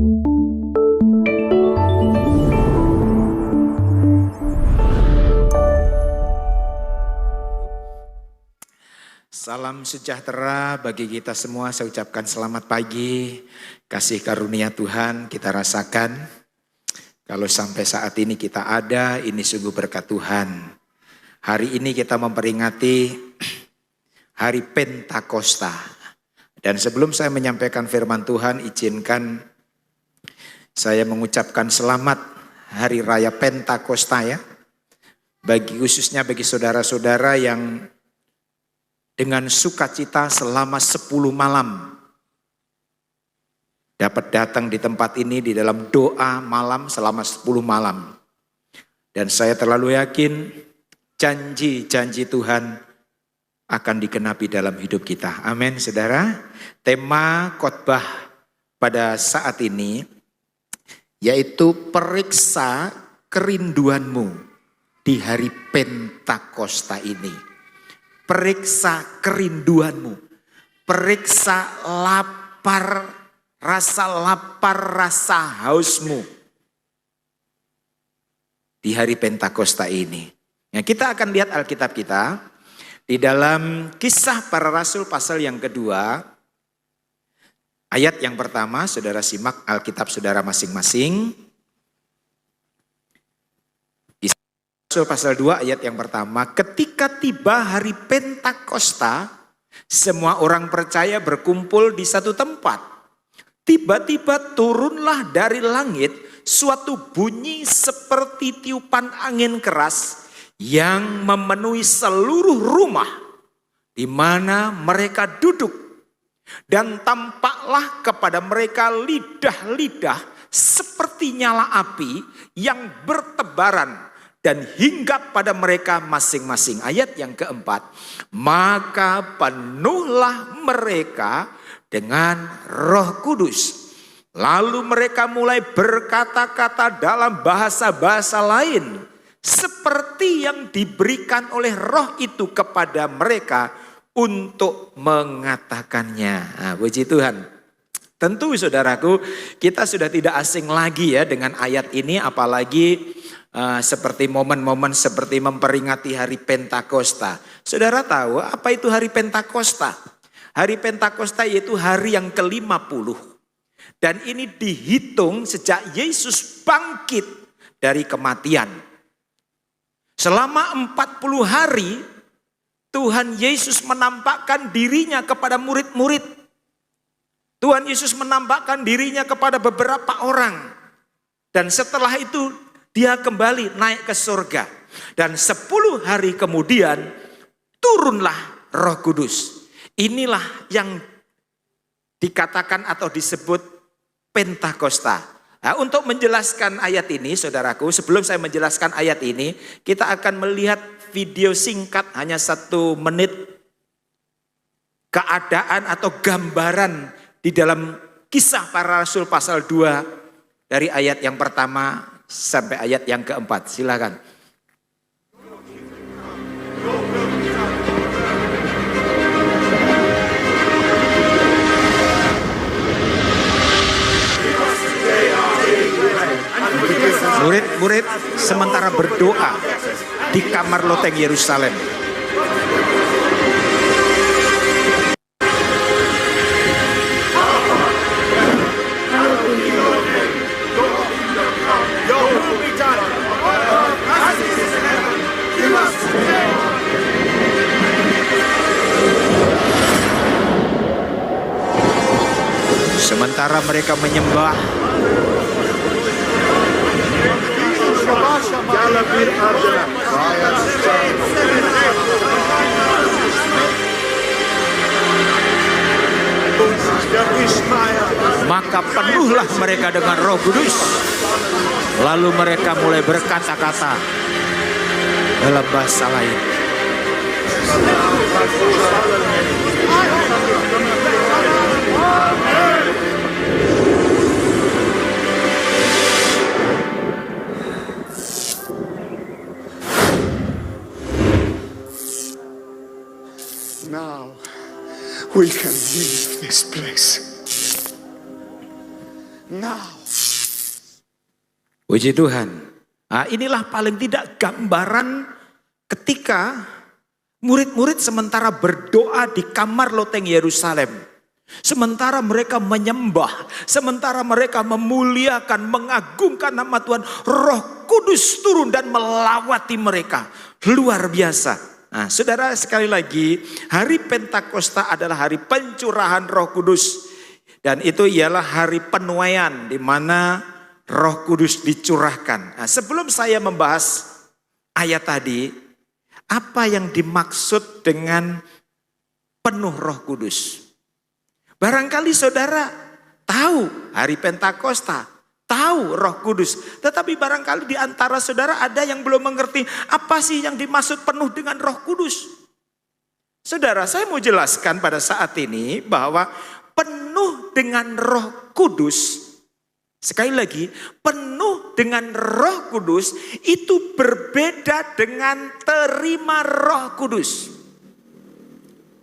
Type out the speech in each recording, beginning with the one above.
Salam sejahtera bagi kita semua. Saya ucapkan selamat pagi. Kasih karunia Tuhan kita rasakan. Kalau sampai saat ini kita ada, ini sungguh berkat Tuhan. Hari ini kita memperingati Hari Pentakosta. Dan sebelum saya menyampaikan firman Tuhan, izinkan saya mengucapkan selamat Hari Raya Pentakosta ya. Khususnya bagi saudara-saudara yang dengan sukacita selama 10 malam dapat datang di tempat ini di dalam doa malam selama 10 malam. Dan saya terlalu yakin janji-janji Tuhan akan digenapi dalam hidup kita. Amin, saudara. Tema khotbah pada saat ini yaitu periksa kerinduanmu di hari Pentakosta ini. Periksa kerinduanmu, periksa lapar, rasa hausmu di hari Pentakosta ini. Nah, kita akan lihat Alkitab kita di dalam Kisah Para Rasul pasal yang kedua, ayat yang pertama. Saudara simak Alkitab saudara masing-masing. Pasal 2 ayat yang pertama, ketika tiba hari Pentakosta, semua orang percaya berkumpul di satu tempat. Tiba-tiba turunlah dari langit suatu bunyi seperti tiupan angin keras yang memenuhi seluruh rumah di mana mereka duduk. Dan tampaklah kepada mereka lidah-lidah seperti nyala api yang bertebaran dan hinggap pada mereka masing-masing. Ayat yang keempat, maka penuhlah mereka dengan Roh Kudus. Lalu mereka mulai berkata-kata dalam bahasa-bahasa lain, seperti yang diberikan oleh Roh itu kepada mereka untuk mengatakannya. Nah, puji Tuhan. Tentu saudaraku, kita sudah tidak asing lagi ya dengan ayat ini, apalagi seperti momen-momen seperti memperingati hari Pentakosta. Saudara tahu apa itu hari Pentakosta? Hari Pentakosta yaitu hari yang ke-50. Dan ini dihitung sejak Yesus bangkit dari kematian. Selama 40 hari Tuhan Yesus menampakkan dirinya kepada murid-murid. Tuhan Yesus menampakkan dirinya kepada beberapa orang. Dan setelah itu dia kembali naik ke surga. Dan 10 hari kemudian turunlah Roh Kudus. Inilah yang dikatakan atau disebut Pentakosta. Nah, untuk menjelaskan ayat ini saudaraku, sebelum saya menjelaskan ayat ini, kita akan melihat video singkat hanya 1 menit. Keadaan atau gambaran di dalam Kisah Para Rasul pasal 2 dari ayat yang pertama sampai ayat yang keempat. Silakan. Murid-murid sementara berdoa di kamar loteng Yerusalem. Sementara mereka menyembah, maka penuhlah mereka dengan Roh Kudus. Lalu mereka mulai berkata-kata dalam bahasa lain. We can leave this place. now. Puji Tuhan. Nah, inilah paling tidak gambaran ketika murid-murid sementara berdoa di kamar loteng Yerusalem. Sementara mereka menyembah, sementara mereka memuliakan, mengagungkan nama Tuhan, Roh Kudus turun dan melawati mereka. Luar biasa. Nah, saudara, sekali lagi, hari Pentakosta adalah hari pencurahan Roh Kudus. Dan itu ialah hari penuaian di mana Roh Kudus dicurahkan. Nah, sebelum saya membahas ayat tadi, apa yang dimaksud dengan penuh Roh Kudus? Barangkali saudara tahu hari Pentakosta, tahu Roh Kudus. Tetapi barangkali di antara saudara ada yang belum mengerti apa sih yang dimaksud penuh dengan Roh Kudus. Saudara, saya mau jelaskan pada saat ini bahwa penuh dengan Roh Kudus, sekali lagi, penuh dengan Roh Kudus itu berbeda dengan terima Roh Kudus.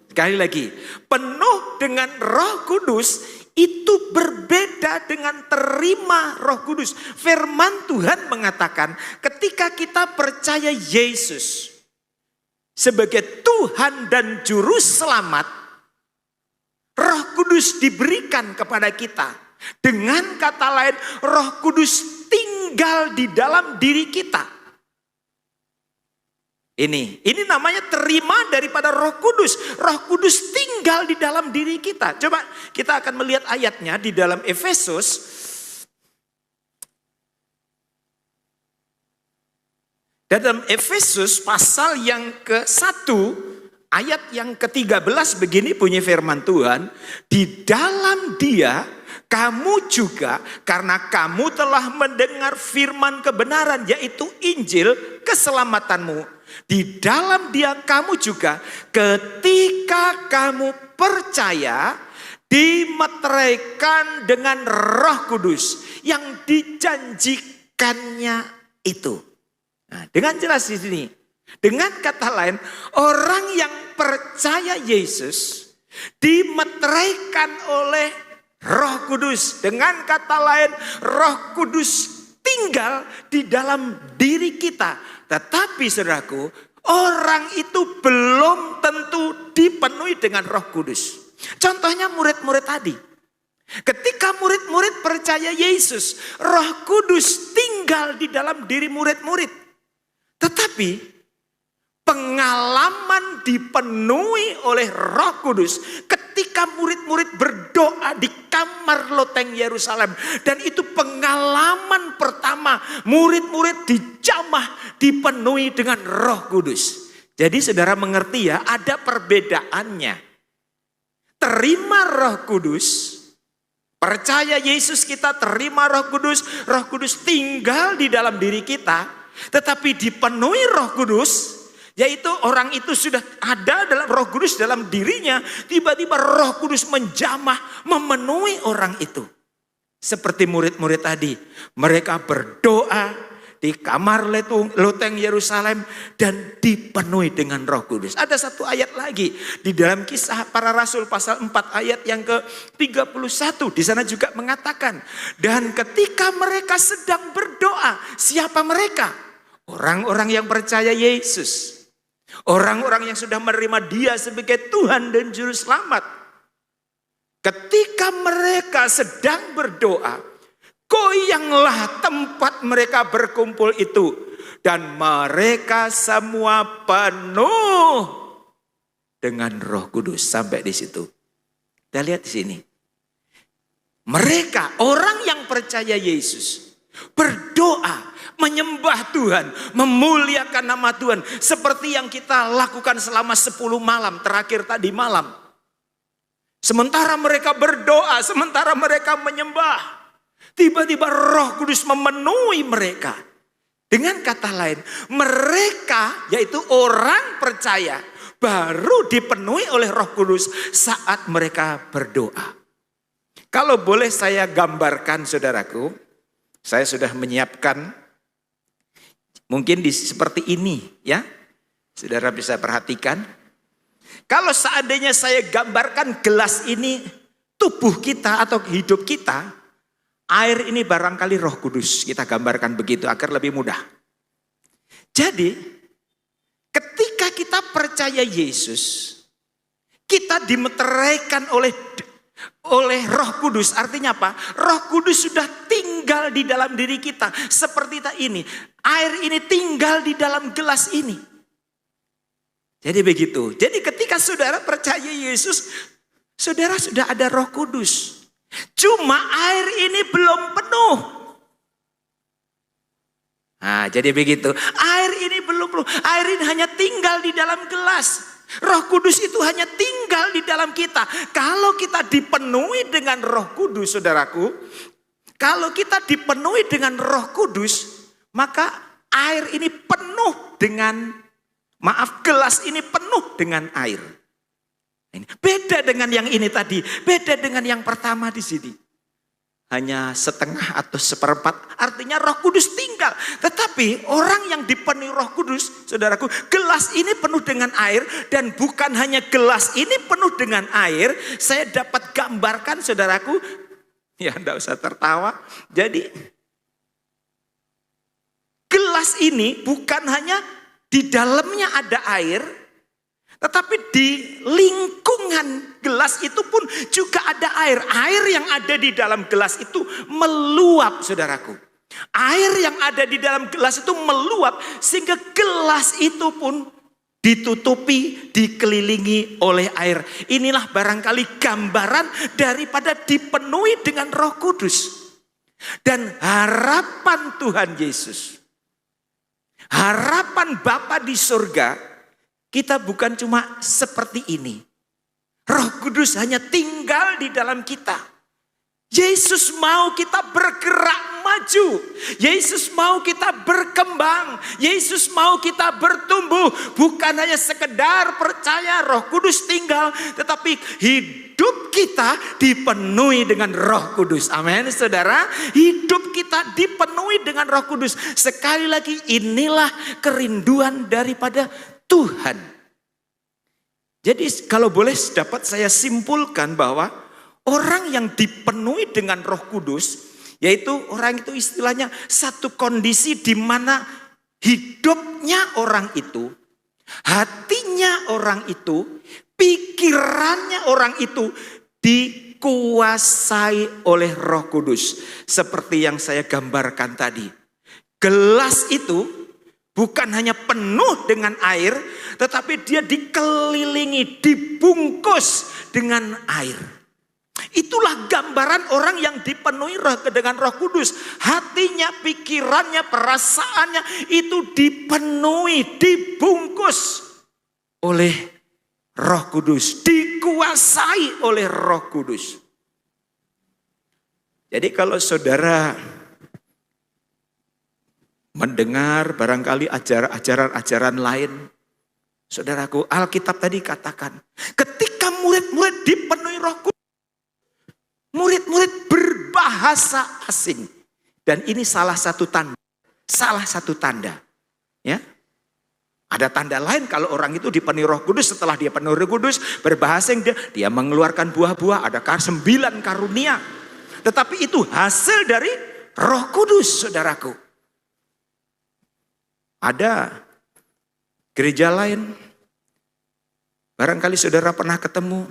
Sekali lagi, penuh dengan Roh Kudus itu berbeda dengan terima Roh Kudus. Firman Tuhan mengatakan ketika kita percaya Yesus sebagai Tuhan dan Juru Selamat, Roh Kudus diberikan kepada kita. Dengan kata lain, Roh Kudus tinggal di dalam diri kita. Ini namanya terima daripada Roh Kudus. Roh Kudus tinggal di dalam diri kita. Coba kita akan melihat ayatnya di dalam Efesus. Dalam Efesus pasal yang ke-1 ayat yang ke-13 begini bunyi firman Tuhan. Di dalam Dia kamu juga, karena kamu telah mendengar firman kebenaran, yaitu Injil keselamatanmu. Di dalam Dia kamu juga ketika kamu percaya dimeteraikan dengan Roh Kudus yang dijanjikannya itu. Nah, dengan jelas di sini, dengan kata lain, orang yang percaya Yesus dimeteraikan oleh Roh Kudus. Dengan kata lain, Roh Kudus tinggal di dalam diri kita. Tetapi saudaraku, orang itu belum tentu dipenuhi dengan Roh Kudus. Contohnya murid-murid tadi. Ketika murid-murid percaya Yesus, Roh Kudus tinggal di dalam diri murid-murid. Tetapi pengalaman dipenuhi oleh Roh Kudus ketika murid-murid berdoa di kamar loteng Yerusalem. Dan itu pengalaman pertama murid-murid dijamah, dipenuhi dengan Roh Kudus. Jadi saudara mengerti ya, ada perbedaannya. Terima Roh Kudus, percaya Yesus kita terima Roh Kudus tinggal di dalam diri kita. Tetapi dipenuhi Roh Kudus, yaitu orang itu sudah ada dalam Roh Kudus dalam dirinya, tiba-tiba Roh Kudus menjamah, memenuhi orang itu. Seperti murid-murid tadi, mereka berdoa di kamar loteng Yerusalem dan dipenuhi dengan Roh Kudus. Ada satu ayat lagi di dalam Kisah Para Rasul pasal 4 ayat yang ke-31. Di sana juga mengatakan, dan ketika mereka sedang berdoa, siapa mereka? Orang-orang yang percaya Yesus. Orang-orang yang sudah menerima Dia sebagai Tuhan dan Juru Selamat. Ketika mereka sedang berdoa, goyanglah tempat mereka berkumpul itu. Dan mereka semua penuh dengan Roh Kudus. Sampai di situ. Kita lihat di sini. Mereka, orang yang percaya Yesus, berdoa, menyembah Tuhan, memuliakan nama Tuhan. Seperti yang kita lakukan selama 10 malam, terakhir tadi malam. Sementara mereka berdoa, sementara mereka menyembah, tiba-tiba Roh Kudus memenuhi mereka. Dengan kata lain, mereka, yaitu orang percaya, baru dipenuhi oleh Roh Kudus saat mereka berdoa. Kalau boleh saya gambarkan saudaraku, saya sudah menyiapkan mungkin seperti ini ya. Saudara bisa perhatikan. Kalau seandainya saya gambarkan gelas ini tubuh kita atau hidup kita, Air ini barangkali Roh Kudus. Kita gambarkan begitu agar lebih mudah. Jadi ketika kita percaya Yesus, kita dimeteraikan oleh Roh Kudus. Artinya apa? Roh Kudus sudah tinggal di dalam diri kita. Seperti ini. Air ini tinggal di dalam gelas ini. Jadi begitu. Jadi ketika saudara percaya Yesus, saudara sudah ada Roh Kudus. Cuma air ini belum penuh. Nah, jadi begitu. Air ini belum penuh. Air ini hanya tinggal di dalam gelas. Roh Kudus itu hanya tinggal di dalam kita. Kalau kita dipenuhi dengan Roh Kudus, saudaraku. Kalau kita dipenuhi dengan Roh Kudus, maka air ini penuh dengan, gelas ini penuh dengan air. Ini beda dengan yang ini tadi, beda dengan yang pertama di sini. Hanya setengah atau seperempat, artinya Roh Kudus tinggal. Tetapi orang yang dipenuhi Roh Kudus, saudaraku, gelas ini penuh dengan air. Dan bukan hanya gelas ini penuh dengan air, saya dapat gambarkan, saudaraku. Ya, enggak usah tertawa. Jadi gelas ini bukan hanya di dalamnya ada air, tetapi di lingkungan gelas itu pun juga ada air. Air yang ada di dalam gelas itu meluap, saudaraku. Air yang ada di dalam gelas itu meluap sehingga gelas itu pun ditutupi, dikelilingi oleh air. Inilah barangkali gambaran daripada dipenuhi dengan Roh Kudus. Dan harapan Tuhan Yesus, harapan Bapa di surga, kita bukan cuma seperti ini. Roh Kudus hanya tinggal di dalam kita. Yesus mau kita bergerak maju. Yesus mau kita berkembang. Yesus mau kita bertumbuh. Bukan hanya sekedar percaya Roh Kudus tinggal, tetapi hidup kita dipenuhi dengan Roh Kudus. Amin, saudara. Hidup kita dipenuhi dengan Roh Kudus. Sekali lagi, inilah kerinduan daripada Tuhan. Jadi kalau boleh dapat saya simpulkan bahwa orang yang dipenuhi dengan Roh Kudus, yaitu orang itu istilahnya satu kondisi di mana hidupnya orang itu, hatinya orang itu, pikirannya orang itu dikuasai oleh Roh Kudus. Seperti yang saya gambarkan tadi. Gelas itu bukan hanya penuh dengan air, tetapi dia dikelilingi, dibungkus dengan air. Itulah gambaran orang yang dipenuhi dengan Roh Kudus. Hatinya, pikirannya, perasaannya itu dipenuhi, dibungkus oleh Roh Kudus. Dikuasai oleh Roh Kudus. Jadi kalau saudara mendengar barangkali ajaran-ajaran lain, saudaraku, Alkitab tadi katakan, ketika murid-murid dipenuhi Roh Kudus, murid-murid berbahasa asing. Dan ini salah satu tanda. Ya. Ada tanda lain kalau orang itu dipenuhi Roh Kudus, setelah dia penuh Roh Kudus, berbahasa asing, dia mengeluarkan buah-buah, ada 9 karunia. Tetapi itu hasil dari Roh Kudus, saudaraku. Ada gereja lain, barangkali saudara pernah ketemu.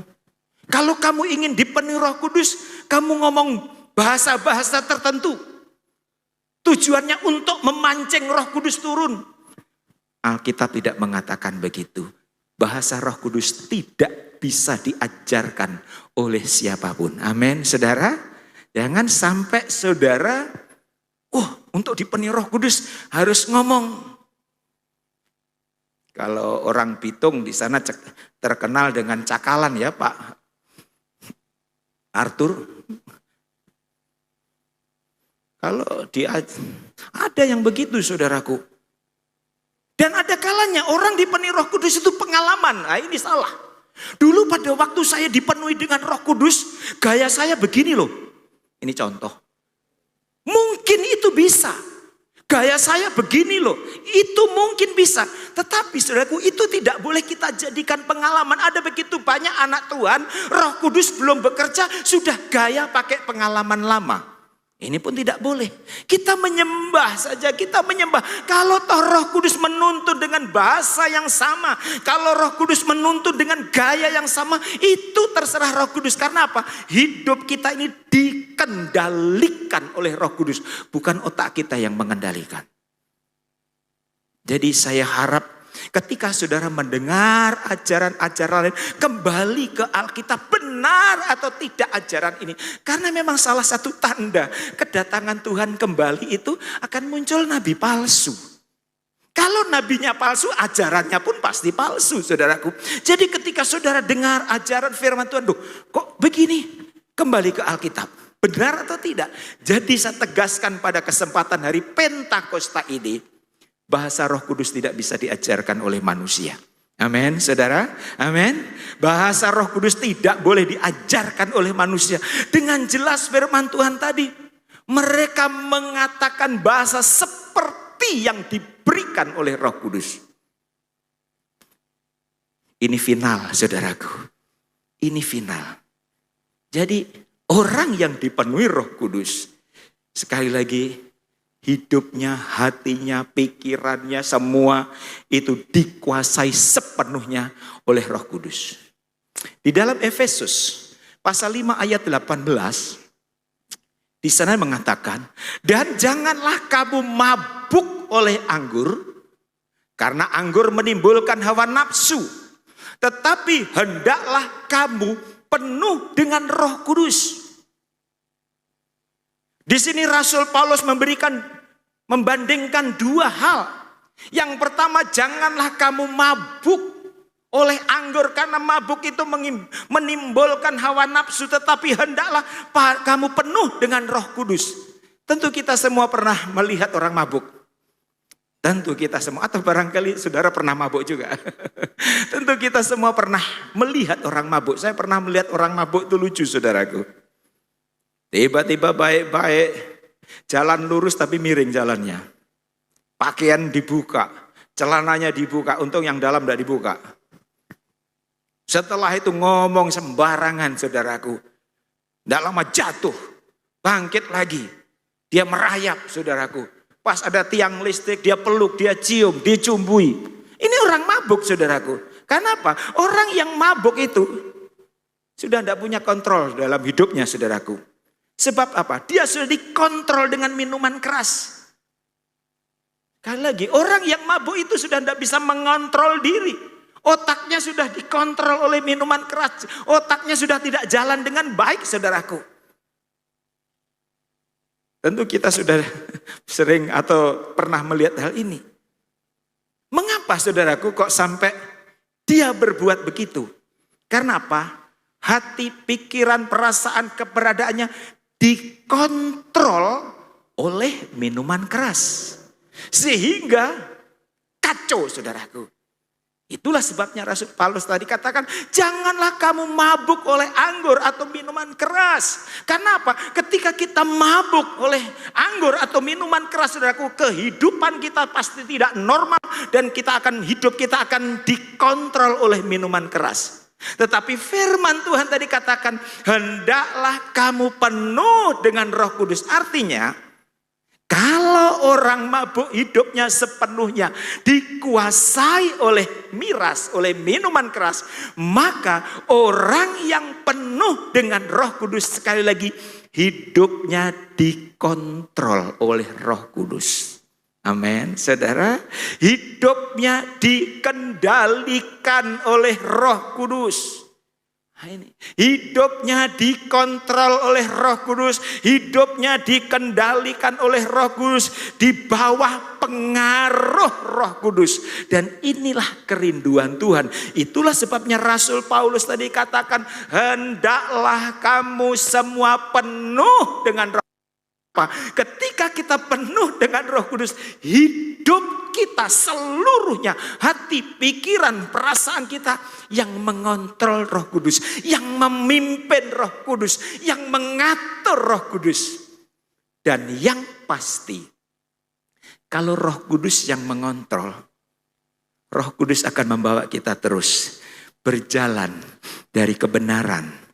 Kalau kamu ingin dipenuhi Roh Kudus, kamu ngomong bahasa-bahasa tertentu. Tujuannya untuk memancing Roh Kudus turun. Alkitab tidak mengatakan begitu. Bahasa Roh Kudus tidak bisa diajarkan oleh siapapun. Amin, saudara. Jangan sampai saudara, untuk dipenuhi Roh Kudus harus ngomong. Kalau orang Bitung di sana terkenal dengan cakalan ya Pak Arthur. Kalau dia ada yang begitu, saudaraku. Dan ada kalanya orang dipenuhi Roh Kudus itu pengalaman. Nah, ini salah. Dulu pada waktu saya dipenuhi dengan Roh Kudus, gaya saya begini loh. Ini contoh. Mungkin itu bisa. Gaya saya begini loh, itu mungkin bisa. Tetapi saudaraku, itu tidak boleh kita jadikan pengalaman. Ada begitu banyak anak Tuhan, Roh Kudus belum bekerja, sudah gaya pakai pengalaman lama. Ini pun tidak boleh. Kita menyembah saja, kita menyembah. Kalau toh Roh Kudus menuntun dengan bahasa yang sama, kalau Roh Kudus menuntun dengan gaya yang sama, itu terserah Roh Kudus. Karena apa? Hidup kita ini dikendalikan oleh Roh Kudus, bukan otak kita yang mengendalikan. Jadi saya harap ketika saudara mendengar ajaran-ajaran lain, kembali ke Alkitab, benar atau tidak ajaran ini. Karena memang salah satu tanda kedatangan Tuhan kembali itu akan muncul nabi palsu. Kalau nabinya palsu, ajarannya pun pasti palsu, saudaraku. Jadi ketika saudara dengar ajaran firman Tuhan, kok begini? Kembali ke Alkitab. Benar atau tidak? Jadi saya tegaskan pada kesempatan hari Pentakosta ini, bahasa Roh Kudus tidak bisa diajarkan oleh manusia. Amin, saudara. Amin. Bahasa Roh Kudus tidak boleh diajarkan oleh manusia. Dengan jelas firman Tuhan tadi, mereka mengatakan bahasa seperti yang diberikan oleh Roh Kudus. Ini final, saudaraku. Ini final. Jadi orang yang dipenuhi Roh Kudus, sekali lagi, hidupnya, hatinya, pikirannya, semua itu dikuasai sepenuhnya oleh Roh Kudus. Di dalam Efesus pasal 5 ayat 18, di sana mengatakan, dan janganlah kamu mabuk oleh anggur, karena anggur menimbulkan hawa nafsu, tetapi hendaklah kamu penuh dengan Roh Kudus. Di sini Rasul Paulus membandingkan dua hal. Yang pertama, janganlah kamu mabuk oleh anggur, karena mabuk itu menimbulkan hawa nafsu, tetapi hendaklah kamu penuh dengan Roh Kudus. Tentu kita semua pernah melihat orang mabuk. Tentu kita semua, atau barangkali saudara pernah mabuk juga. Tentu kita semua pernah melihat orang mabuk. Saya pernah melihat orang mabuk, itu lucu, saudaraku. Tiba-tiba baik-baik, jalan lurus tapi miring jalannya. Pakaian dibuka, celananya dibuka, untung yang dalam tidak dibuka. Setelah itu ngomong sembarangan, saudaraku. Tidak lama jatuh, bangkit lagi. Dia merayap, saudaraku. Pas ada tiang listrik, dia peluk, dia cium, dicumbui. Ini orang mabuk, saudaraku. Kenapa? Orang yang mabuk itu sudah tidak punya kontrol dalam hidupnya, saudaraku. Sebab apa? Dia sudah dikontrol dengan minuman keras. Sekali lagi, orang yang mabuk itu sudah tidak bisa mengontrol diri. Otaknya sudah dikontrol oleh minuman keras. Otaknya sudah tidak jalan dengan baik, saudaraku. Tentu kita sudah sering atau pernah melihat hal ini. Mengapa, saudaraku, kok sampai dia berbuat begitu? Karena apa? Hati, pikiran, perasaan, keberadaannya dikontrol oleh minuman keras. Sehingga kacau, saudaraku. Itulah sebabnya Rasul Paulus tadi katakan, janganlah kamu mabuk oleh anggur atau minuman keras. Karena apa? Ketika kita mabuk oleh anggur atau minuman keras, saudaraku, kehidupan kita pasti tidak normal. Dan hidup kita akan dikontrol oleh minuman keras. Tetapi firman Tuhan tadi katakan, hendaklah kamu penuh dengan Roh Kudus. Artinya, kalau orang mabuk hidupnya sepenuhnya dikuasai oleh miras, oleh minuman keras, maka orang yang penuh dengan Roh Kudus, sekali lagi, hidupnya dikontrol oleh Roh Kudus. Amin, saudara. Hidupnya dikendalikan oleh Roh Kudus. Ini hidupnya dikontrol oleh Roh Kudus, hidupnya dikendalikan oleh Roh Kudus, di bawah pengaruh Roh Kudus. Dan inilah kerinduan Tuhan. Itulah sebabnya Rasul Paulus tadi katakan, hendaklah kamu semua penuh dengan Roh. Ketika kita penuh dengan Roh Kudus, hidup kita seluruhnya, hati, pikiran, perasaan kita yang mengontrol Roh Kudus, yang memimpin Roh Kudus, yang mengatur Roh Kudus. Dan yang pasti, kalau Roh Kudus yang mengontrol, Roh Kudus akan membawa kita terus berjalan dari kebenaran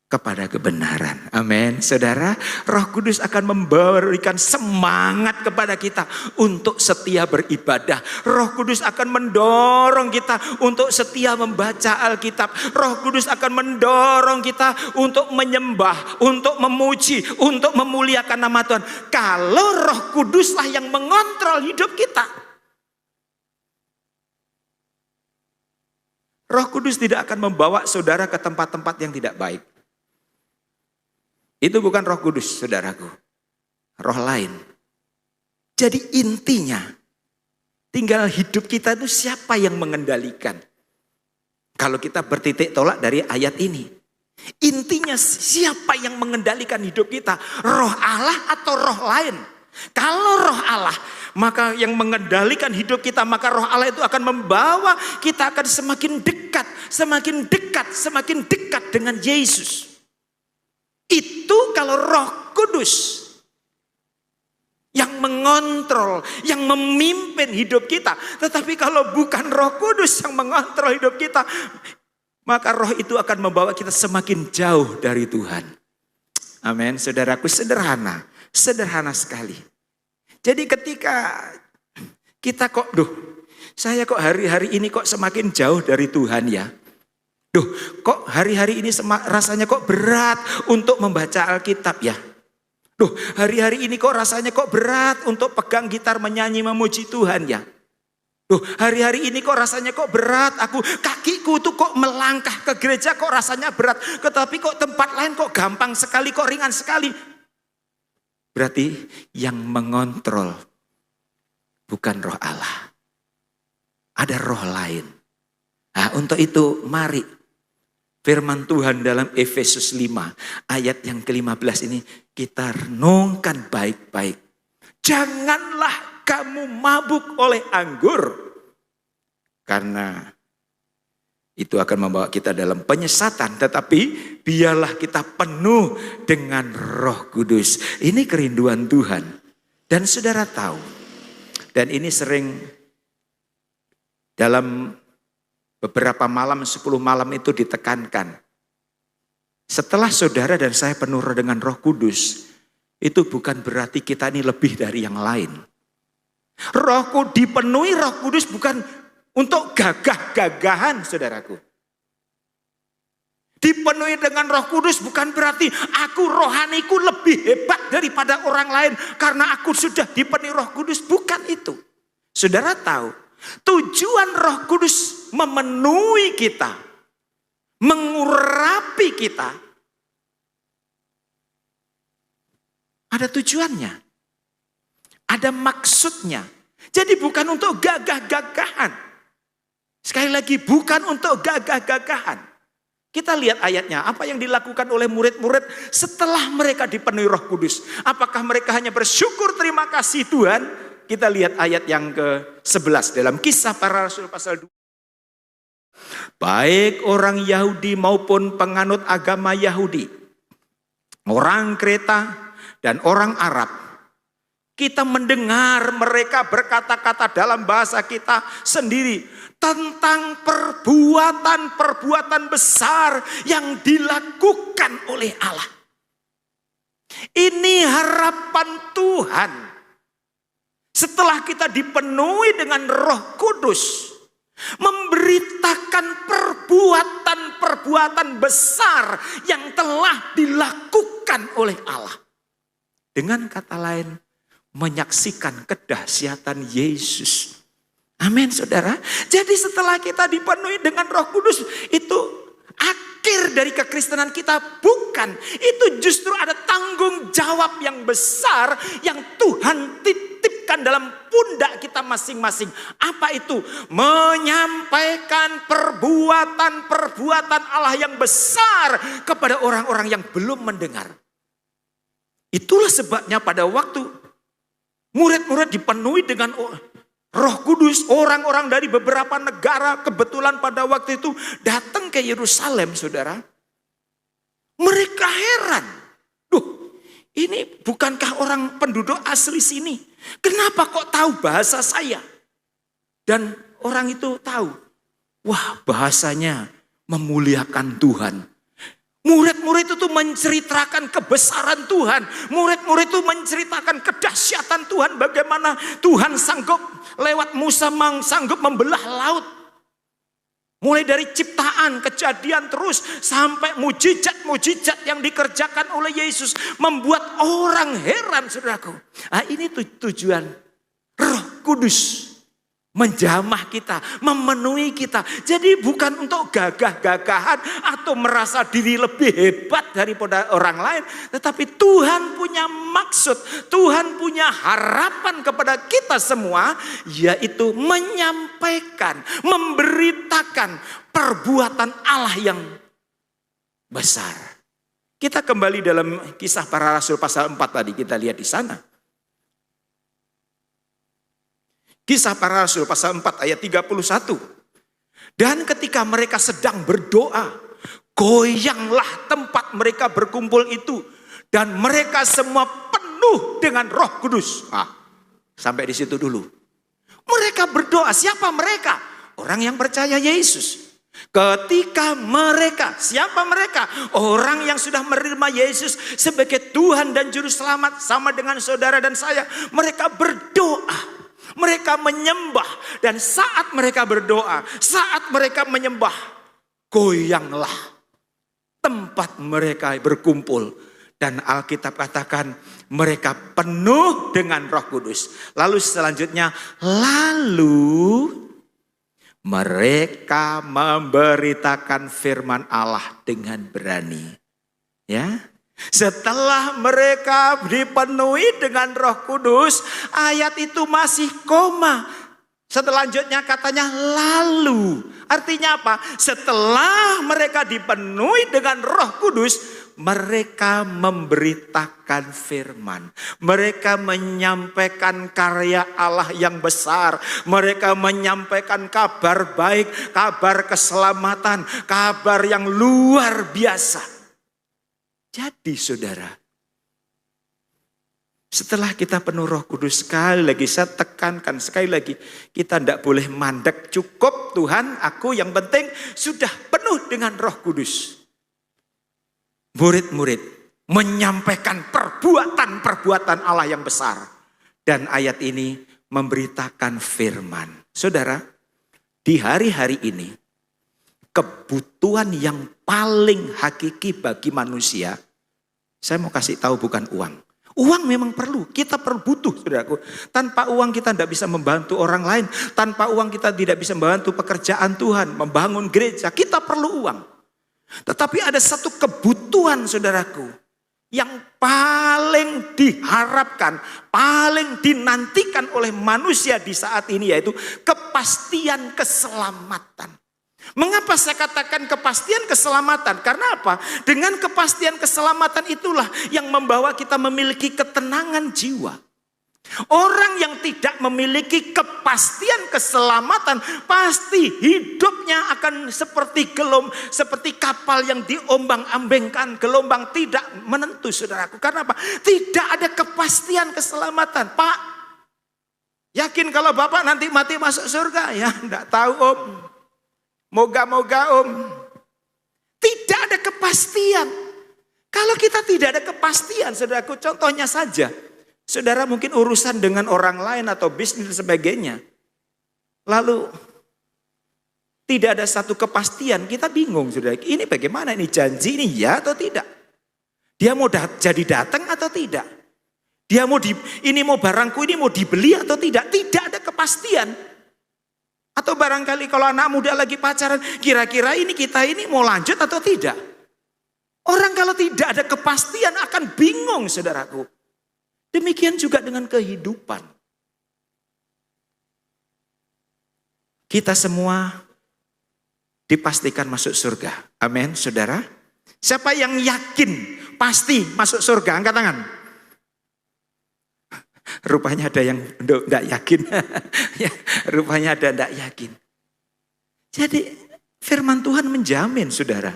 kepada kebenaran. Amin. Saudara, Roh Kudus akan memberikan semangat kepada kita untuk setia beribadah. Roh Kudus akan mendorong kita untuk setia membaca Alkitab. Roh Kudus akan mendorong kita untuk menyembah, untuk memuji, untuk memuliakan nama Tuhan. Kalau Roh Kuduslah yang mengontrol hidup kita. Roh Kudus tidak akan membawa saudara ke tempat-tempat yang tidak baik. Itu bukan Roh Kudus, saudaraku. Roh lain. Jadi intinya, tinggal hidup kita itu siapa yang mengendalikan. Kalau kita bertitik tolak dari ayat ini. Intinya siapa yang mengendalikan hidup kita? Roh Allah atau roh lain? Kalau roh Allah, maka yang mengendalikan hidup kita, maka roh Allah itu akan membawa kita akan semakin dekat, semakin dekat, semakin dekat dengan Yesus. Itu kalau Roh Kudus yang mengontrol, yang memimpin hidup kita. Tetapi kalau bukan Roh Kudus yang mengontrol hidup kita, maka roh itu akan membawa kita semakin jauh dari Tuhan. Amin. Saudaraku, sederhana, sederhana sekali. Jadi ketika kita kok, saya kok hari-hari ini kok semakin jauh dari Tuhan ya. Kok hari-hari ini rasanya kok berat untuk membaca Alkitab ya. Hari-hari ini kok rasanya kok berat untuk pegang gitar menyanyi memuji Tuhan ya. Hari-hari ini kok rasanya kok berat, kakiku tuh kok melangkah ke gereja kok rasanya berat. Tetapi kok tempat lain kok gampang sekali, kok ringan sekali. Berarti yang mengontrol bukan roh Allah. Ada roh lain. Nah, untuk itu mari firman Tuhan dalam Efesus 5 ayat yang ke-15 ini kita renungkan baik-baik. Janganlah kamu mabuk oleh anggur. Karena itu akan membawa kita dalam penyesatan. Tetapi biarlah kita penuh dengan Roh Kudus. Ini kerinduan Tuhan. Dan saudara tahu. Dan ini sering dalam beberapa malam, 10 malam itu ditekankan. Setelah saudara dan saya penuh dengan Roh Kudus, itu bukan berarti kita ini lebih dari yang lain. Dipenuhi Roh Kudus bukan untuk gagah-gagahan, saudaraku. Dipenuhi dengan Roh Kudus bukan berarti rohaniku lebih hebat daripada orang lain karena aku sudah dipenuhi Roh Kudus. Bukan itu. Saudara tahu, tujuan Roh Kudus memenuhi kita, mengurapi kita, ada tujuannya, ada maksudnya. Jadi bukan untuk gagah-gagahan. Sekali lagi, bukan untuk gagah-gagahan. Kita lihat ayatnya, apa yang dilakukan oleh murid-murid setelah mereka dipenuhi Roh Kudus. Apakah mereka hanya bersyukur terima kasih Tuhan? Kita lihat ayat yang ke-11 dalam Kisah Para Rasul pasal 2. Baik orang Yahudi maupun penganut agama Yahudi, orang Kreta dan orang Arab, kita mendengar mereka berkata-kata dalam bahasa kita sendiri tentang perbuatan-perbuatan besar yang dilakukan oleh Allah. Ini harapan Tuhan. Setelah kita dipenuhi dengan Roh Kudus, memberitakan perbuatan-perbuatan besar yang telah dilakukan oleh Allah. Dengan kata lain, menyaksikan kedahsyatan Yesus. Amin, saudara. Jadi setelah kita dipenuhi dengan Roh Kudus, itu akhir dari kekristenan kita bukan. Itu justru ada tanggung jawab yang besar yang Tuhan titipkan dalam pundak kita masing-masing. Apa itu? Menyampaikan perbuatan-perbuatan Allah yang besar kepada orang-orang yang belum mendengar. Itulah sebabnya pada waktu murid-murid dipenuhi dengan Roh Kudus, orang-orang dari beberapa negara kebetulan pada waktu itu datang ke Yerusalem, saudara. Mereka heran. Ini bukankah orang penduduk asli sini? Kenapa kok tahu bahasa saya? Dan orang itu tahu, wah bahasanya memuliakan Tuhan. Murid-murid itu menceritakan kebesaran Tuhan. Murid-murid itu menceritakan kedahsyatan Tuhan. Bagaimana Tuhan sanggup lewat Musa sanggup membelah laut. Mulai dari ciptaan, kejadian terus sampai mujizat-mujizat yang dikerjakan oleh Yesus. Membuat orang heran, saudaraku. Nah, ini tujuan Roh Kudus menjamah kita, memenuhi kita. Jadi bukan untuk gagah-gagahan atau merasa diri lebih hebat daripada orang lain. Tetapi Tuhan punya maksud, Tuhan punya harapan kepada kita semua. Yaitu menyampaikan, memberitakan perbuatan Allah yang besar. Kita kembali dalam Kisah Para Rasul pasal 4 tadi, kita lihat di sana. Kisah Para Rasul pasal 4 ayat 31. Dan ketika mereka sedang berdoa, goyanglah tempat mereka berkumpul itu. Dan mereka semua penuh dengan Roh Kudus. Sampai di situ dulu. Mereka berdoa, siapa mereka? Orang yang percaya Yesus. Ketika mereka, siapa mereka? Orang yang sudah menerima Yesus sebagai Tuhan dan Juru Selamat. Sama dengan saudara dan saya. Mereka berdoa. Mereka menyembah, dan saat mereka berdoa, saat mereka menyembah, goyanglah tempat mereka berkumpul. Dan Alkitab katakan mereka penuh dengan Roh Kudus. Lalu selanjutnya, lalu mereka memberitakan firman Allah dengan berani. Ya. Setelah mereka dipenuhi dengan Roh Kudus, ayat itu masih koma. Selanjutnya katanya lalu. Artinya apa? Setelah mereka dipenuhi dengan Roh Kudus, mereka memberitakan firman. Mereka menyampaikan karya Allah yang besar. Mereka menyampaikan kabar baik, kabar keselamatan, kabar yang luar biasa. Jadi saudara, setelah kita penuh Roh Kudus, sekali lagi saya tekankan sekali lagi, kita tidak boleh mandek. Cukup Tuhan, aku yang penting sudah penuh dengan Roh Kudus. Murid-murid menyampaikan perbuatan-perbuatan Allah yang besar. Dan ayat ini memberitakan firman. Saudara, di hari-hari ini, kebutuhan yang paling hakiki bagi manusia, saya mau kasih tahu bukan uang. Uang memang perlu, kita butuh saudaraku. Tanpa uang kita tidak bisa membantu orang lain. Tanpa uang kita tidak bisa membantu pekerjaan Tuhan, membangun gereja. Kita perlu uang. Tetapi ada satu kebutuhan saudaraku, yang paling diharapkan, paling dinantikan oleh manusia di saat ini, yaitu kepastian keselamatan. Mengapa saya katakan kepastian keselamatan? Karena apa? Dengan kepastian keselamatan itulah yang membawa kita memiliki ketenangan jiwa. Orang yang tidak memiliki kepastian keselamatan, pasti hidupnya akan seperti kapal yang diombang-ambingkan, gelombang tidak menentu, saudaraku. Karena apa? Tidak ada kepastian keselamatan. Pak, yakin kalau Bapak nanti mati masuk surga? Ya, enggak tahu Om. Moga-moga Om. Tidak ada kepastian. Kalau kita tidak ada kepastian, saudaraku, contohnya saja. Saudara mungkin urusan dengan orang lain atau bisnis dan sebagainya. Lalu tidak ada satu kepastian, kita bingung saudara. Ini bagaimana, ini janji ini ya atau tidak? Dia mau jadi datang atau tidak? Dia mau ini mau barangku ini mau dibeli atau tidak? Tidak ada kepastian. Atau barangkali kalau anak muda lagi pacaran, kira-kira ini kita ini mau lanjut atau tidak? Orang kalau tidak ada kepastian akan bingung saudaraku. Demikian juga dengan kehidupan. Kita semua dipastikan masuk surga. Amin, saudara. Siapa yang yakin pasti masuk surga? Angkat tangan. Rupanya ada yang tidak yakin. Ya, rupanya ada yang tidak yakin. Jadi firman Tuhan menjamin saudara.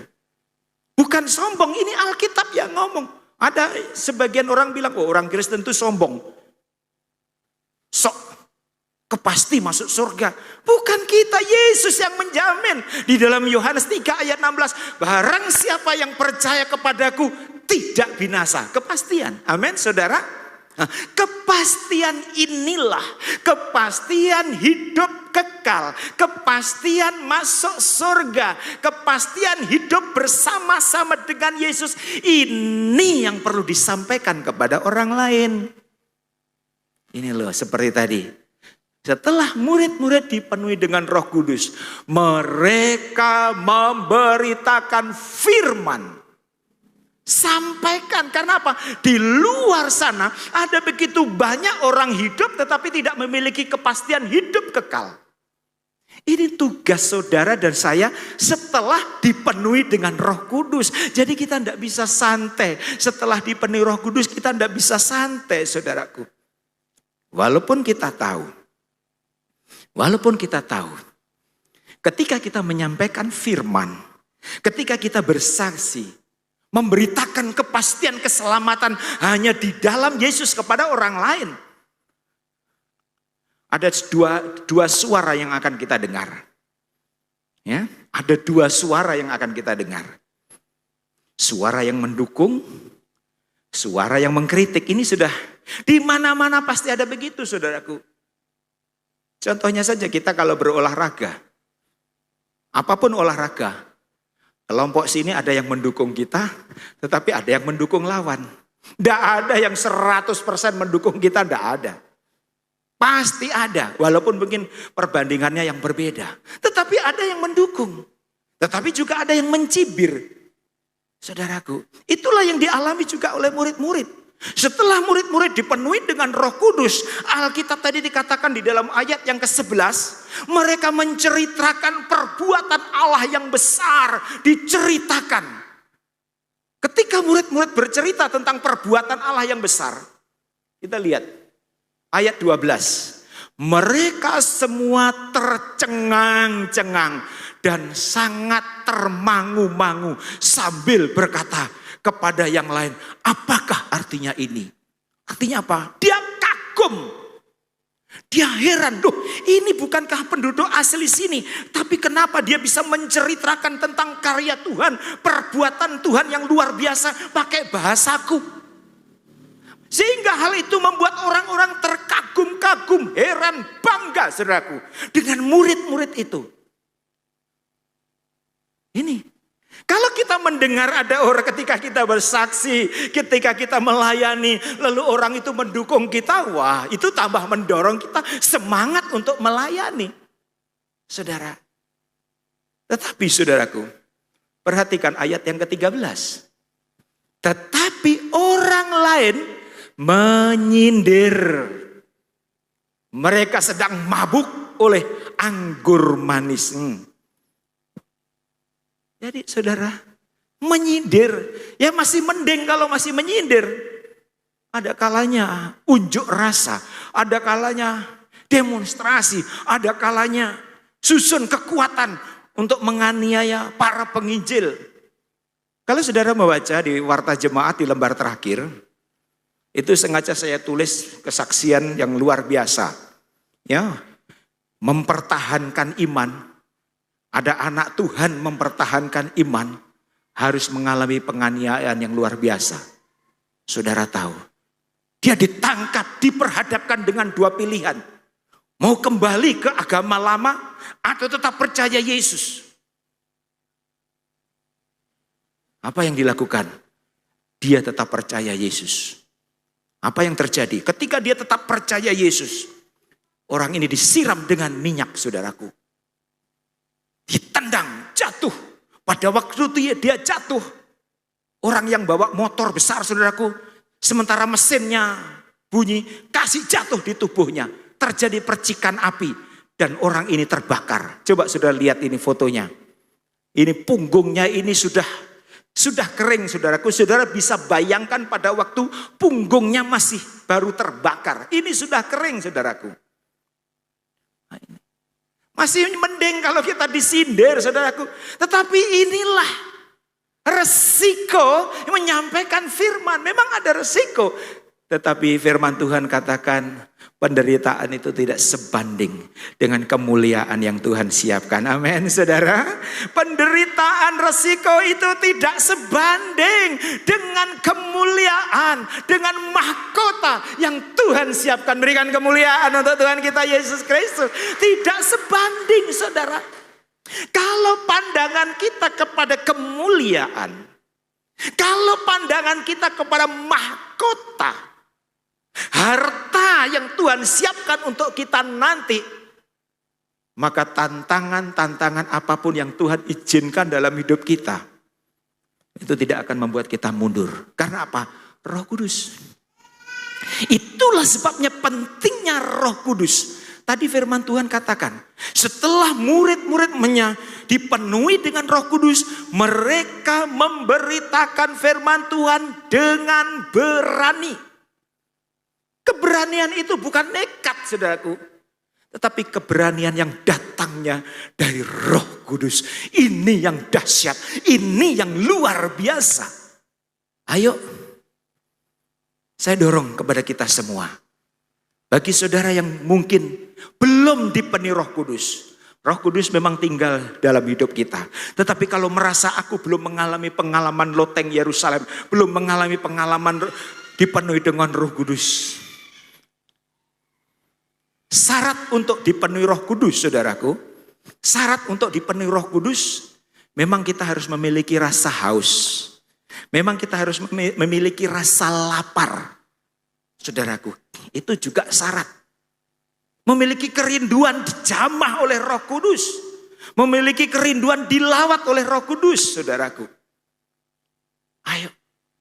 Bukan sombong, ini Alkitab yang ngomong. Ada sebagian orang bilang, oh orang Kristen itu sombong. Sok pasti masuk surga. Bukan kita, Yesus yang menjamin. Di dalam Yohanes 3 ayat 16, barang siapa yang percaya kepadaku tidak binasa. Kepastian, amin saudara. Nah, kepastian inilah kepastian hidup kekal, kepastian masuk surga, kepastian hidup bersama-sama dengan Yesus. Ini yang perlu disampaikan kepada orang lain. Ini loh seperti tadi. Setelah murid-murid dipenuhi dengan Roh Kudus, mereka memberitakan firman. Sampaikan, karena apa? Di luar sana ada begitu banyak orang hidup tetapi tidak memiliki kepastian hidup kekal. Ini tugas saudara dan saya setelah dipenuhi dengan Roh Kudus. Jadi kita tidak bisa santai. Setelah dipenuhi Roh Kudus kita tidak bisa santai, saudaraku. Walaupun kita tahu, ketika kita menyampaikan firman, ketika kita bersaksi, memberitakan kepastian keselamatan hanya di dalam Yesus kepada orang lain. Ada dua suara yang akan kita dengar. Ya, ada dua suara yang akan kita dengar. Suara yang mendukung, suara yang mengkritik. Ini sudah di mana-mana pasti ada begitu, saudaraku. Contohnya saja kita kalau berolahraga. Apapun olahraga. Kelompok sini ada yang mendukung kita, tetapi ada yang mendukung lawan. Tidak ada yang 100% mendukung kita, tidak ada. Pasti ada, walaupun mungkin perbandingannya yang berbeda. Tetapi ada yang mendukung, tetapi juga ada yang mencibir. Saudaraku, itulah yang dialami juga oleh murid-murid. Setelah murid-murid dipenuhi dengan Roh Kudus, Alkitab tadi dikatakan di dalam ayat yang ke-11, mereka menceritakan perbuatan Allah yang besar, diceritakan. Ketika murid-murid bercerita tentang perbuatan Allah yang besar, kita lihat ayat 12. Mereka semua tercengang-cengang dan sangat termangu-mangu sambil berkata kepada yang lain, apakah artinya ini? Artinya apa? Dia kagum. Dia heran, ini bukankah penduduk asli sini? Tapi kenapa dia bisa menceritakan tentang karya Tuhan, perbuatan Tuhan yang luar biasa pakai bahasaku? Sehingga hal itu membuat orang-orang terkagum-kagum, heran, bangga, saudaraku, dengan murid-murid itu. Ini. Kalau kita mendengar ada orang ketika kita bersaksi, ketika kita melayani, lalu orang itu mendukung kita, wah itu tambah mendorong kita semangat untuk melayani. Saudara. Tetapi saudaraku, perhatikan ayat yang ke-13. Tetapi orang lain menyindir. Mereka sedang mabuk oleh anggur manis. Jadi saudara, menyindir, ya masih mending kalau masih menyindir. Ada kalanya unjuk rasa, ada kalanya demonstrasi, ada kalanya susun kekuatan untuk menganiaya para penginjil. Kalau saudara membaca di Warta Jemaat di lembar terakhir, itu sengaja saya tulis kesaksian yang luar biasa. Ya, mempertahankan iman. Ada anak Tuhan mempertahankan iman harus mengalami penganiayaan yang luar biasa. Saudara tahu, dia ditangkap, diperhadapkan dengan dua pilihan. Mau kembali ke agama lama atau tetap percaya Yesus. Apa yang dilakukan? Dia tetap percaya Yesus. Apa yang terjadi? Ketika dia tetap percaya Yesus, orang ini disiram dengan minyak, saudaraku. Ditendang, jatuh. Pada waktu itu dia jatuh. Orang yang bawa motor besar, saudaraku, sementara mesinnya bunyi, kasih jatuh di tubuhnya. Terjadi percikan api dan orang ini terbakar. Coba saudara lihat ini fotonya. Ini punggungnya ini sudah kering, saudaraku. Saudara bisa bayangkan pada waktu punggungnya masih baru terbakar. Ini sudah kering, saudaraku. Nah, ini. Masih mending kalau kita disindir, saudaraku. Tetapi inilah resiko menyampaikan firman. Memang ada resiko. Tetapi firman Tuhan katakan penderitaan itu tidak sebanding dengan kemuliaan yang Tuhan siapkan. Amin, saudara. Penderitaan, resiko itu tidak sebanding dengan kemuliaan, dengan mahkota yang Tuhan siapkan. Berikan kemuliaan untuk Tuhan kita Yesus Kristus. Tidak sebanding, saudara. Kalau pandangan kita kepada kemuliaan, kalau pandangan kita kepada mahkota, harta yang Tuhan siapkan untuk kita nanti, maka tantangan-tantangan apapun yang Tuhan izinkan dalam hidup kita, itu tidak akan membuat kita mundur. Karena apa? Roh Kudus. Itulah sebabnya pentingnya Roh Kudus. Tadi firman Tuhan katakan, setelah murid-muridnya dipenuhi dengan Roh Kudus, mereka memberitakan firman Tuhan dengan berani. Keberanian itu bukan nekat, saudaraku, tetapi keberanian yang datangnya dari Roh Kudus. Ini yang dahsyat, ini yang luar biasa. Ayo, saya dorong kepada kita semua. Bagi saudara yang mungkin belum dipenuhi Roh Kudus, Roh Kudus memang tinggal dalam hidup kita. Tetapi kalau merasa aku belum mengalami pengalaman loteng Yerusalem, belum mengalami pengalaman dipenuhi dengan Roh Kudus, syarat untuk dipenuhi Roh Kudus, saudaraku, syarat untuk dipenuhi Roh Kudus, memang kita harus memiliki rasa haus. Memang kita harus memiliki rasa lapar. Saudaraku, itu juga syarat. Memiliki kerinduan dijamah oleh Roh Kudus. Memiliki kerinduan dilawat oleh Roh Kudus, saudaraku. Ayo,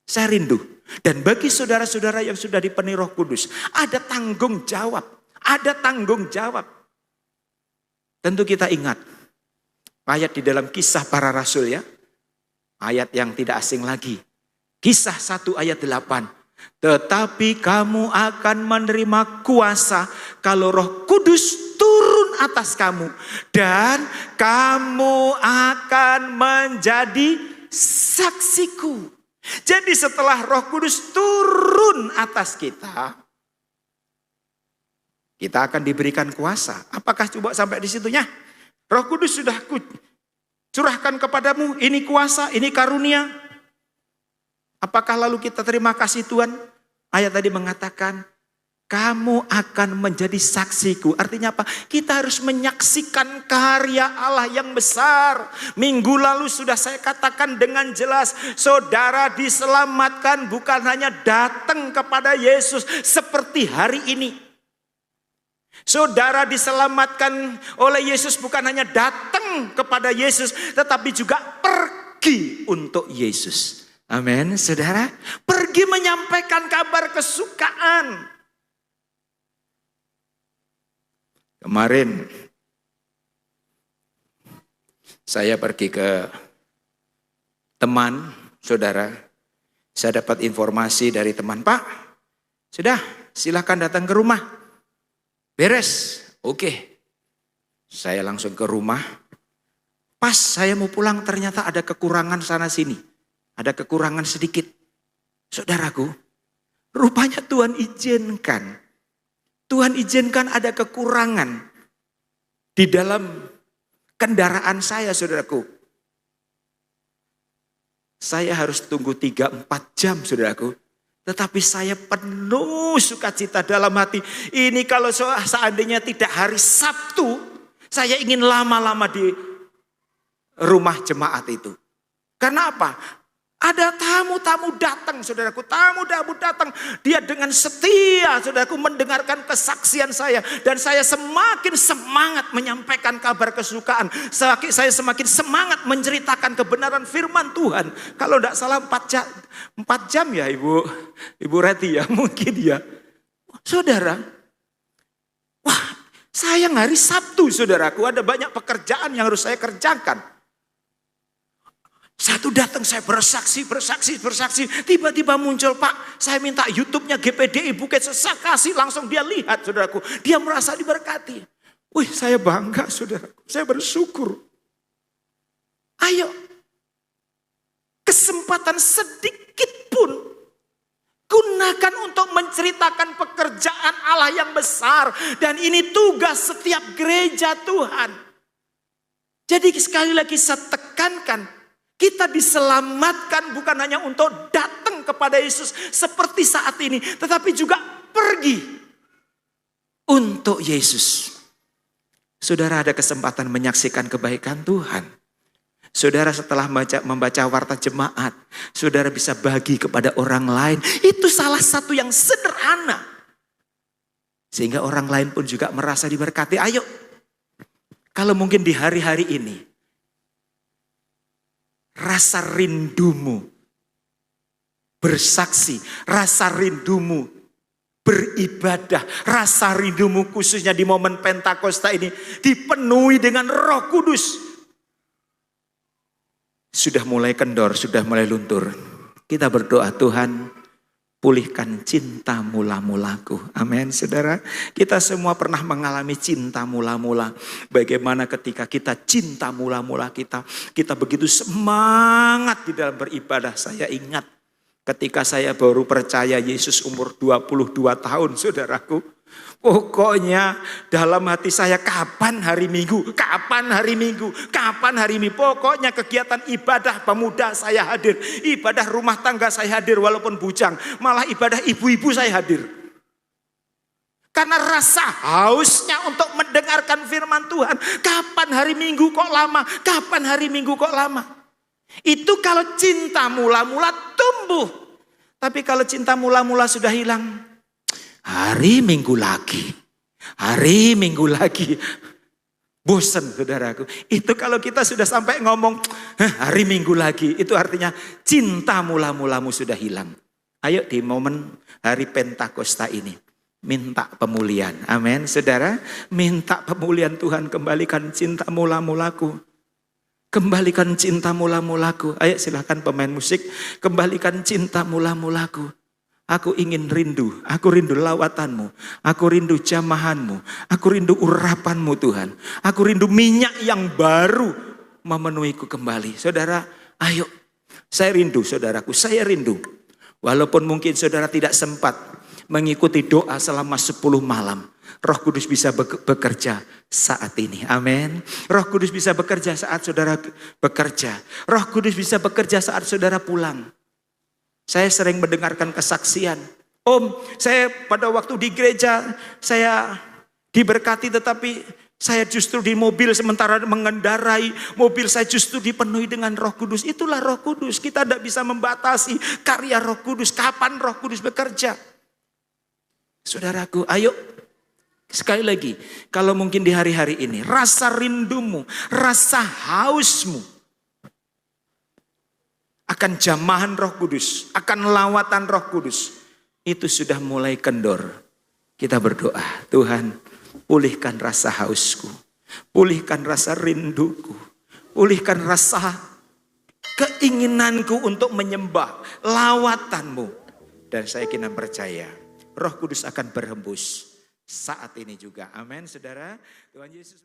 saya rindu. Dan bagi saudara-saudara yang sudah dipenuhi Roh Kudus, ada tanggung jawab. Ada tanggung jawab. Tentu kita ingat ayat di dalam Kisah Para Rasul, ya. Ayat yang tidak asing lagi. Kisah 1 ayat 8. Tetapi kamu akan menerima kuasa kalau Roh Kudus turun atas kamu. Dan kamu akan menjadi saksiku. Jadi setelah Roh Kudus turun atas kita, kita akan diberikan kuasa. Apakah coba sampai di situnya? Roh Kudus sudah curahkan kepadamu, ini kuasa, ini karunia. Apakah lalu kita terima kasih Tuhan? Ayat tadi mengatakan, kamu akan menjadi saksiku. Artinya apa? Kita harus menyaksikan karya Allah yang besar. Minggu lalu sudah saya katakan dengan jelas, saudara diselamatkan bukan hanya datang kepada Yesus seperti hari ini. Saudara diselamatkan oleh Yesus bukan hanya datang kepada Yesus, tetapi juga pergi untuk Yesus. Amin, saudara. Pergi menyampaikan kabar kesukaan. Kemarin saya pergi ke teman, saudara. Saya dapat informasi dari teman, Pak, sudah silakan datang ke rumah. Beres, oke. Saya langsung ke rumah. Pas saya mau pulang ternyata ada kekurangan sana sini. Ada kekurangan sedikit. Saudaraku, rupanya Tuhan izinkan. Tuhan izinkan ada kekurangan di dalam kendaraan saya, saudaraku. Saya harus tunggu 3-4 jam, saudaraku. Tetapi saya penuh sukacita dalam hati. Ini kalau seandainya tidak hari Sabtu, saya ingin lama-lama di rumah jemaat itu. Karena apa? Ada tamu-tamu datang, saudaraku. Tamu-tamu datang. Dia dengan setia, saudaraku, mendengarkan kesaksian saya. Dan saya semakin semangat menyampaikan kabar kesukaan. Saya semakin semangat menceritakan kebenaran firman Tuhan. Kalau tidak salah 4 jam ya Ibu Reti ya, mungkin ya. Saudara, wah, sayang hari Sabtu, saudaraku. Ada banyak pekerjaan yang harus saya kerjakan. Satu datang saya bersaksi. Tiba-tiba muncul, Pak, saya minta YouTube-nya GPDI Bukit Sesak, kasih langsung dia lihat, saudaraku. Dia merasa diberkati. Wih, saya bangga, saudaraku. Saya bersyukur. Ayo, kesempatan sedikit pun Gunakan untuk menceritakan pekerjaan Allah yang besar. Dan ini tugas setiap gereja Tuhan. Jadi sekali lagi saya tekankan, kita diselamatkan bukan hanya untuk datang kepada Yesus seperti saat ini, tetapi juga pergi untuk Yesus. Saudara ada kesempatan menyaksikan kebaikan Tuhan. Saudara setelah membaca warta jemaat, saudara bisa bagi kepada orang lain. Itu salah satu yang sederhana. Sehingga orang lain pun juga merasa diberkati. Ayo, kalau mungkin di hari-hari ini, rasa rindumu bersaksi, rasa rindumu beribadah, rasa rindumu khususnya di momen Pentakosta ini dipenuhi dengan Roh Kudus. Sudah mulai kendor, sudah mulai luntur. Kita berdoa, Tuhan pulihkan cinta mula-mulaku. Amin, saudara. Kita semua pernah mengalami cinta mula-mula. Bagaimana ketika kita cinta mula-mula kita begitu semangat di dalam beribadah. Saya ingat ketika saya baru percaya Yesus umur 22 tahun, saudaraku. Pokoknya dalam hati saya kapan hari Minggu, kapan hari Minggu, kapan hari Minggu. Pokoknya kegiatan ibadah pemuda saya hadir, ibadah rumah tangga saya hadir walaupun bujang. Malah ibadah ibu-ibu saya hadir. Karena rasa hausnya untuk mendengarkan firman Tuhan. Kapan hari Minggu kok lama, kapan hari Minggu kok lama. Itu kalau cinta mula-mula tumbuh. Tapi kalau cinta mula-mula sudah hilang, hari Minggu lagi, hari Minggu lagi. Bosan, saudaraku. Itu kalau kita sudah sampai ngomong hari Minggu lagi, itu artinya cinta mula-mulamu sudah hilang. Ayo di momen hari Pentakosta ini, minta pemulihan. Amin, saudara. Minta pemulihan Tuhan, kembalikan cinta mula-mulaku. Kembalikan cinta mula-mulaku. Ayo silakan pemain musik, kembalikan cinta mula-mulaku. Aku ingin rindu, aku rindu lawatanmu, aku rindu jamahanmu, aku rindu urapanmu Tuhan. Aku rindu minyak yang baru memenuhiku kembali. Saudara, ayo, saya rindu saudaraku, saya rindu. Walaupun mungkin saudara tidak sempat mengikuti doa selama 10 malam. Roh Kudus bisa bekerja saat ini. Amin. Roh Kudus bisa bekerja saat saudara bekerja. Roh Kudus bisa bekerja saat saudara pulang. Saya sering mendengarkan kesaksian. Om, saya pada waktu di gereja, saya diberkati tetapi saya justru di mobil sementara mengendarai mobil saya justru dipenuhi dengan Roh Kudus. Itulah Roh Kudus. Kita tidak bisa membatasi karya Roh Kudus. Kapan Roh Kudus bekerja? Saudaraku, ayo. Sekali lagi, kalau mungkin di hari-hari ini, rasa rindumu, rasa hausmu akan jamahan Roh Kudus, akan lawatan Roh Kudus, itu sudah mulai kendor. Kita berdoa, Tuhan pulihkan rasa hausku, pulihkan rasa rinduku, pulihkan rasa keinginanku untuk menyembah lawatanmu. Dan saya kini percaya, Roh Kudus akan berhembus saat ini juga. Amin, saudara. Tuhan Yesus